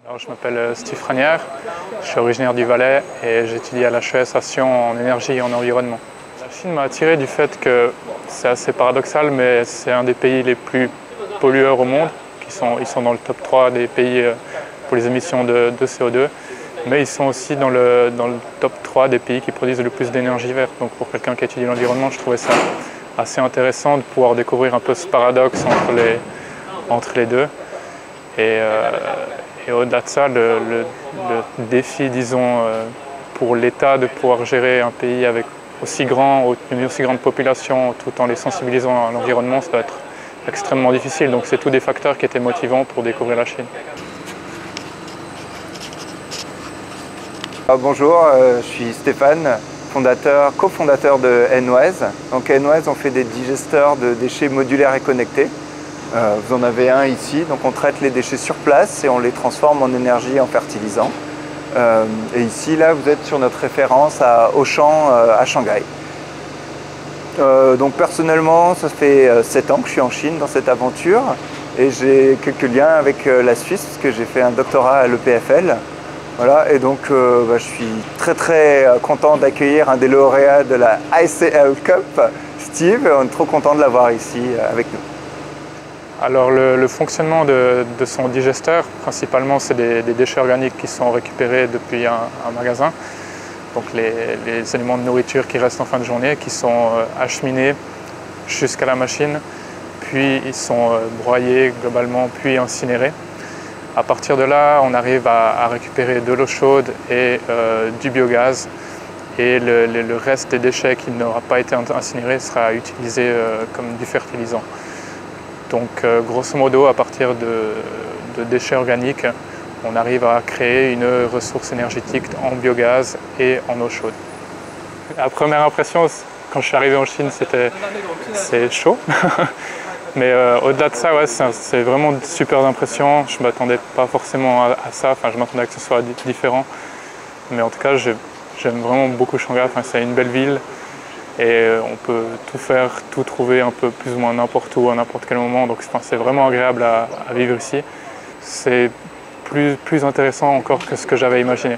Alors, je m'appelle Steve Franière, je suis originaire du Valais et j'étudie à l'HES à Sion en énergie et en environnement. La Chine m'a attiré du fait que c'est assez paradoxal, mais c'est un des pays les plus pollueurs au monde. Ils sont dans le top 3 des pays pour les émissions de CO2, mais ils sont aussi dans le top 3 des pays qui produisent le plus d'énergie verte. Donc pour quelqu'un qui étudie l'environnement, je trouvais ça assez intéressant de pouvoir découvrir un peu ce paradoxe entre les deux. Et au-delà de ça, le défi, disons, pour l'État de pouvoir gérer un pays avec une aussi grande population tout en les sensibilisant à l'environnement, ça doit être extrêmement difficile. Donc c'est tous des facteurs qui étaient motivants pour découvrir la Chine. Bonjour, je suis Stéphane, cofondateur de Enwise. Donc Enwise, on fait des digesteurs de déchets modulaires et connectés. Vous en avez un ici, donc on traite les déchets sur place et on les transforme en énergie en fertilisant. Et ici, là, vous êtes sur notre référence à Auchan à Shanghai. Donc personnellement, ça fait 7 ans que je suis en Chine dans cette aventure et j'ai quelques liens avec la Suisse parce que j'ai fait un doctorat à l'EPFL. Voilà, et donc je suis très content d'accueillir un des lauréats de la ICL Cup, Steve, et on est trop content de l'avoir ici avec nous. Alors le fonctionnement de son digesteur, principalement c'est des déchets organiques qui sont récupérés depuis un magasin. Donc les éléments de nourriture qui restent en fin de journée, qui sont acheminés jusqu'à la machine, puis ils sont broyés globalement, puis incinérés. À partir de là, on arrive à récupérer de l'eau chaude et du biogaz. Et le reste des déchets qui n'aura pas été incinéré sera utilisé comme du fertilisant. Donc grosso modo, à partir de déchets organiques, on arrive à créer une ressource énergétique en biogaz et en eau chaude. La première impression, quand je suis arrivé en Chine, c'est chaud. Mais au-delà de ça, ouais, c'est vraiment une super impression. Je ne m'attendais pas forcément à ça, enfin, je m'attendais à ce que ce soit différent. Mais en tout cas, j'aime vraiment beaucoup Shanghai. Enfin, c'est une belle ville et on peut tout faire, tout trouver un peu plus ou moins n'importe où, à n'importe quel moment. Donc c'est vraiment agréable à vivre ici. C'est plus intéressant encore que ce que j'avais imaginé.